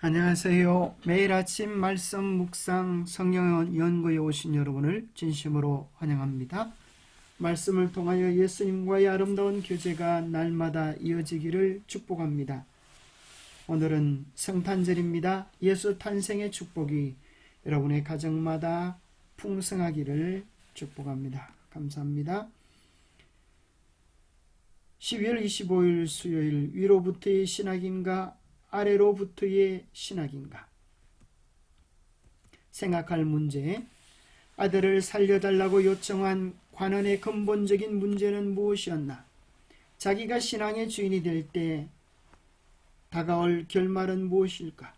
안녕하세요. 매일 아침 말씀 묵상 성경 연구에 오신 여러분을 진심으로 환영합니다. 말씀을 통하여 예수님과의 아름다운 교제가 날마다 이어지기를 축복합니다. 오늘은 성탄절입니다. 예수 탄생의 축복이 여러분의 가정마다 풍성하기를 축복합니다. 감사합니다. 12월 25일 수요일, 위로부터의 신학인가 아래로부터의 신학인가? 생각할 문제. 아들을 살려달라고 요청한 관원의 근본적인 문제는 무엇이었나? 자기가 신앙의 주인이 될 때 다가올 결말은 무엇일까?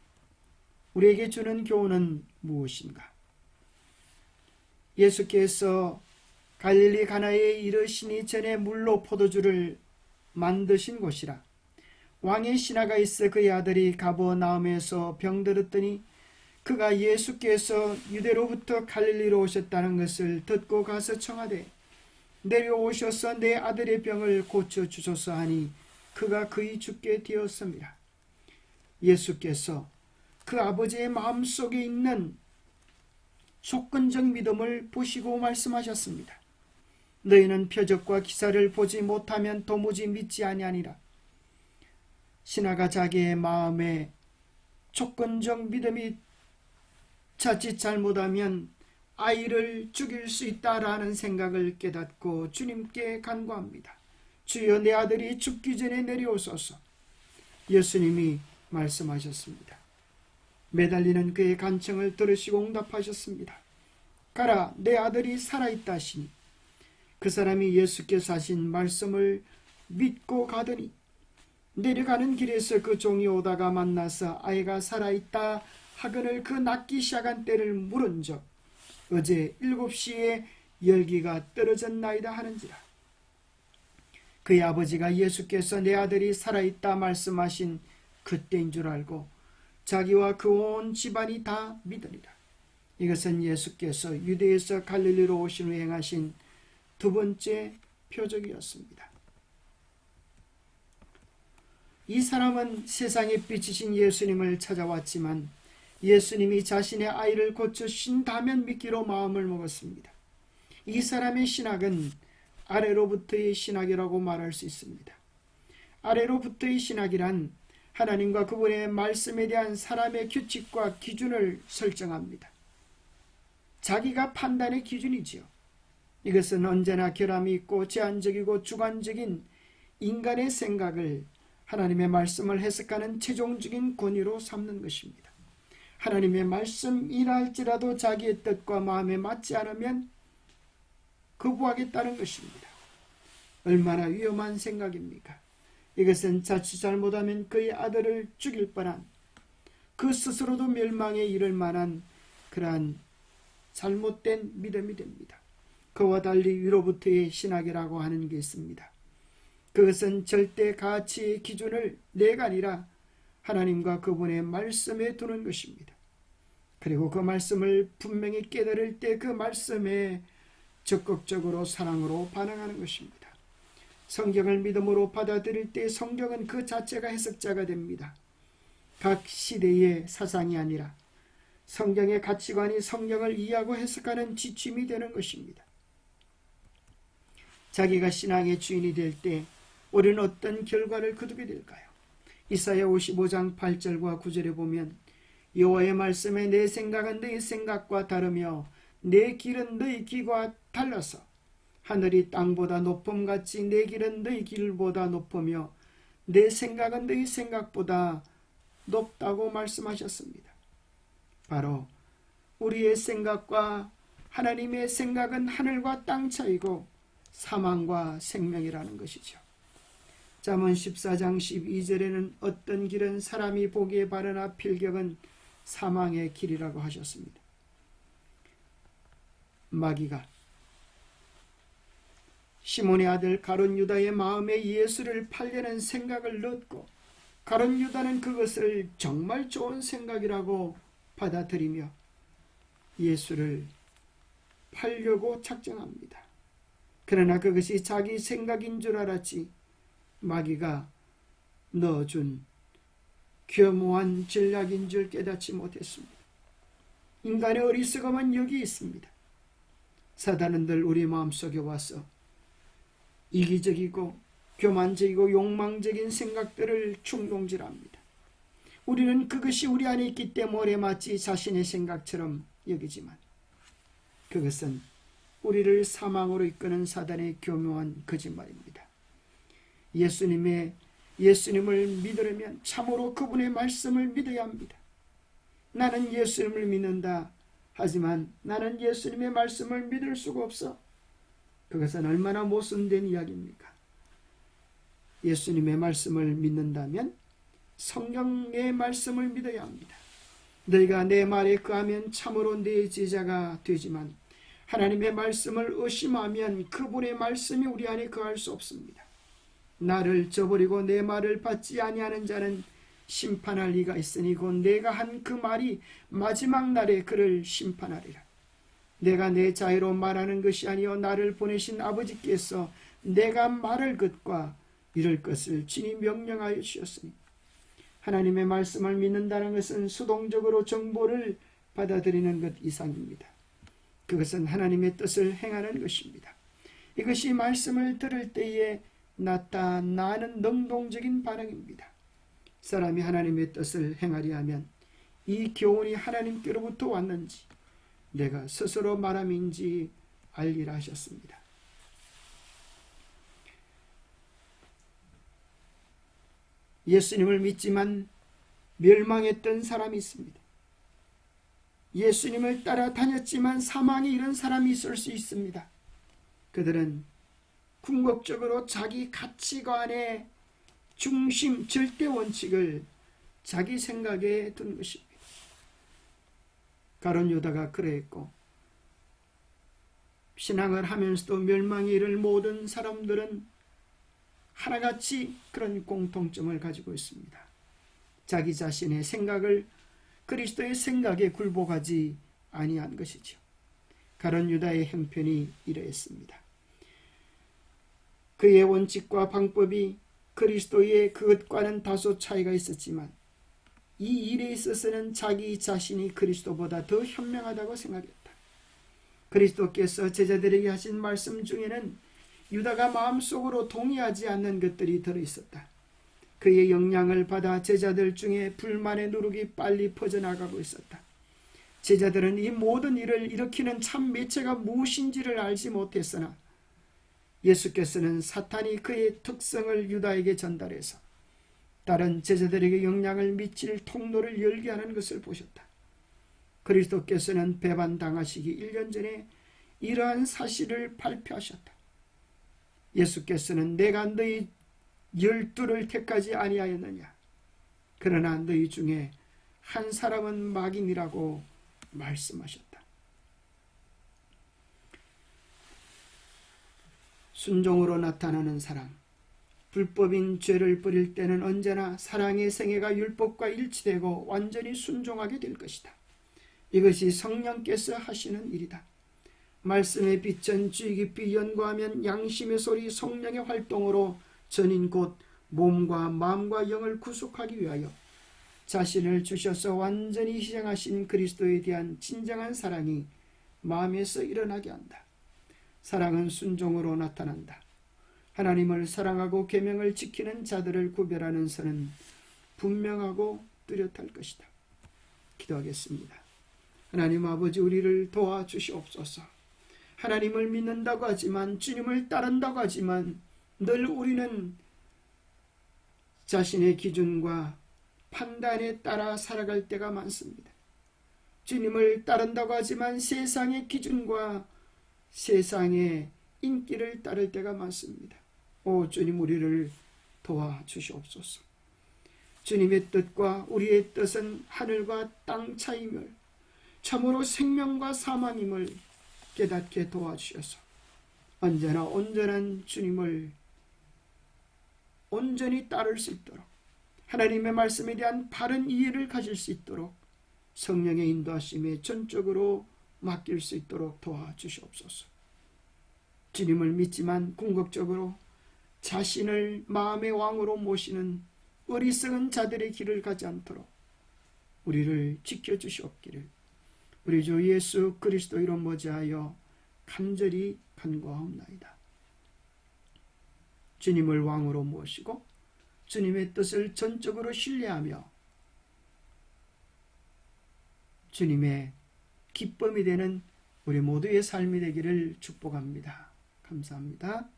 우리에게 주는 교훈은 무엇인가? 예수께서 갈릴리 가나에 이르시니 전에 물로 포도주를 만드신 곳이라. 왕의 신하가 있어 그의 아들이 가버나움에서 병들었더니 그가 예수께서 유대로부터 갈릴리로 오셨다는 것을 듣고 가서 청하되 내려오셔서 내 아들의 병을 고쳐주소서 하니 그가 그의 죽게 되었습니다. 예수께서 그 아버지의 마음속에 있는 조건적 믿음을 보시고 말씀하셨습니다. 너희는 표적과 기사를 보지 못하면 도무지 믿지 아니하니라. 신하가 자기의 마음에 조건적 믿음이 자칫 잘못하면 아이를 죽일 수 있다라는 생각을 깨닫고 주님께 간구합니다. 주여, 내 아들이 죽기 전에 내려오소서. 예수님이 말씀하셨습니다. 매달리는 그의 간청을 들으시고 응답하셨습니다. 가라, 내 아들이 살아있다 하시니 그 사람이 예수께서 하신 말씀을 믿고 가더니 내려가는 길에서 그 종이 오다가 만나서 아이가 살아있다 하거늘 그 낫기 시작한 때를 물은즉 어제 7시에 열기가 떨어졌나이다 하는지라. 그의 아버지가 예수께서 내 아들이 살아있다 말씀하신 그때인 줄 알고 자기와 그 온 집안이 다 믿으리라. 이것은 예수께서 유대에서 갈릴리로 오신 후 행하신 두 번째 표적이었습니다. 이 사람은 세상에 빛이신 예수님을 찾아왔지만 예수님이 자신의 아이를 고쳐주신다면 믿기로 마음을 먹었습니다. 이 사람의 신학은 아래로부터의 신학이라고 말할 수 있습니다. 아래로부터의 신학이란 하나님과 그분의 말씀에 대한 사람의 규칙과 기준을 설정합니다. 자기가 판단의 기준이지요. 이것은 언제나 결함이 있고 제한적이고 주관적인 인간의 생각을 하나님의 말씀을 해석하는 최종적인 권위로 삼는 것입니다. 하나님의 말씀이라 할지라도 자기의 뜻과 마음에 맞지 않으면 거부하겠다는 것입니다. 얼마나 위험한 생각입니까? 이것은 자칫 잘못하면 그의 아들을 죽일 뻔한, 그 스스로도 멸망에 이를 만한 그러한 잘못된 믿음이 됩니다. 그와 달리 위로부터의 신학이라고 하는 게 있습니다. 그것은 절대 가치의 기준을 내가 아니라 하나님과 그분의 말씀에 두는 것입니다. 그리고 그 말씀을 분명히 깨달을 때 그 말씀에 적극적으로 사랑으로 반응하는 것입니다. 성경을 믿음으로 받아들일 때 성경은 그 자체가 해석자가 됩니다. 각 시대의 사상이 아니라 성경의 가치관이 성경을 이해하고 해석하는 지침이 되는 것입니다. 자기가 신앙의 주인이 될 때 우리는 어떤 결과를 거두게 될까요? 이사야 55장 8절과 9절에 보면 여호와의 말씀에 내 생각은 너희 생각과 다르며 내 길은 너희 길과 달라서 하늘이 땅보다 높음같이 내 길은 너희 길보다 높으며 내 생각은 너희 생각보다 높다고 말씀하셨습니다. 바로 우리의 생각과 하나님의 생각은 하늘과 땅 차이고 사망과 생명이라는 것이죠. 잠언 14장 12절에는 어떤 길은 사람이 보기에 바르나 필경은 사망의 길이라고 하셨습니다. 마귀가 시몬의 아들 가룟 유다의 마음에 예수를 팔려는 생각을 넣었고 가룟 유다는 그것을 정말 좋은 생각이라고 받아들이며 예수를 팔려고 작정합니다. 그러나 그것이 자기 생각인 줄 알았지 마귀가 넣어준 교묘한 전략인 줄 깨닫지 못했습니다. 인간의 어리석음은 여기 있습니다. 사단은 늘 우리 마음속에 와서 이기적이고 교만적이고 욕망적인 생각들을 충동질합니다. 우리는 그것이 우리 안에 있기 때문에 마치 자신의 생각처럼 여기지만 그것은 우리를 사망으로 이끄는 사단의 교묘한 거짓말입니다. 예수님을 믿으려면 참으로 그분의 말씀을 믿어야 합니다. 나는 예수님을 믿는다. 하지만 나는 예수님의 말씀을 믿을 수가 없어. 그것은 얼마나 모순된 이야기입니까? 예수님의 말씀을 믿는다면 성경의 말씀을 믿어야 합니다. 너희가 내 말에 거하면 참으로 내 제자가 되지만 하나님의 말씀을 의심하면 그분의 말씀이 우리 안에 거할 수 없습니다. 나를 저버리고 내 말을 받지 아니하는 자는 심판할 이가 있으니 곧 내가 한 그 말이 마지막 날에 그를 심판하리라. 내가 내 자유로 말하는 것이 아니요 나를 보내신 아버지께서 내가 말할 것과 이럴 것을 친히 명령하여 주셨으니 하나님의 말씀을 믿는다는 것은 수동적으로 정보를 받아들이는 것 이상입니다. 그것은 하나님의 뜻을 행하는 것입니다. 이것이 말씀을 들을 때에 나타나는 능동적인 반응입니다. 사람이 하나님의 뜻을 행하려 하면 이 교훈이 하나님께로부터 왔는지 내가 스스로 말함인지 알리라 하셨습니다. 예수님을 믿지만 멸망했던 사람이 있습니다. 예수님을 따라다녔지만 사망에 이른 사람이 있을 수 있습니다. 그들은 궁극적으로 자기 가치관의 중심, 절대 원칙을 자기 생각에 둔 것입니다. 가룟 유다가 그러했고 신앙을 하면서도 멸망에 이를 모든 사람들은 하나같이 그런 공통점을 가지고 있습니다. 자기 자신의 생각을 그리스도의 생각에 굴복하지 아니한 것이죠. 가룟 유다의 형편이 이러했습니다. 그의 원칙과 방법이 그리스도의 그것과는 다소 차이가 있었지만 이 일에 있어서는 자기 자신이 그리스도보다 더 현명하다고 생각했다. 그리스도께서 제자들에게 하신 말씀 중에는 유다가 마음속으로 동의하지 않는 것들이 들어있었다. 그의 영향을 받아 제자들 중에 불만의 누룩이 빨리 퍼져나가고 있었다. 제자들은 이 모든 일을 일으키는 참 매체가 무엇인지를 알지 못했으나 예수께서는 사탄이 그의 특성을 유다에게 전달해서 다른 제자들에게 영향을 미칠 통로를 열게 하는 것을 보셨다. 그리스도께서는 배반당하시기 1년 전에 이러한 사실을 발표하셨다. 예수께서는 내가 너희 12를 택하지 아니하였느냐? 그러나 너희 중에 한 사람은 마귀니라고 말씀하셨다. 순종으로 나타나는 사랑, 불법인 죄를 버릴 때는 언제나 사랑의 생애가 율법과 일치되고 완전히 순종하게 될 것이다. 이것이 성령께서 하시는 일이다. 말씀의 빛은 주의 깊이 연구하면 양심의 소리 성령의 활동으로 전인 곧 몸과 마음과 영을 구속하기 위하여 자신을 주셔서 완전히 희생하신 그리스도에 대한 진정한 사랑이 마음에서 일어나게 한다. 사랑은 순종으로 나타난다. 하나님을 사랑하고 계명을 지키는 자들을 구별하는 선은 분명하고 뚜렷할 것이다. 기도하겠습니다. 하나님 아버지, 우리를 도와주시옵소서. 하나님을 믿는다고 하지만, 주님을 따른다고 하지만 늘 우리는 자신의 기준과 판단에 따라 살아갈 때가 많습니다. 주님을 따른다고 하지만 세상의 기준과 세상의 인기를 따를 때가 많습니다. 오 주님, 우리를 도와주시옵소서. 주님의 뜻과 우리의 뜻은 하늘과 땅 차이며 참으로 생명과 사망임을 깨닫게 도와주셔서 언제나 온전한 주님을 온전히 따를 수 있도록, 하나님의 말씀에 대한 바른 이해를 가질 수 있도록 성령의 인도하심에 전적으로 맡길 수 있도록 도와주시옵소서. 주님을 믿지만 궁극적으로 자신을 마음의 왕으로 모시는 어리석은 자들의 길을 가지 않도록 우리를 지켜주시옵기를 우리 주 예수 그리스도 이름 모자하여 간절히 간구하옵나이다. 주님을 왕으로 모시고 주님의 뜻을 전적으로 신뢰하며 주님의 기쁨이 되는 우리 모두의 삶이 되기를 축복합니다. 감사합니다.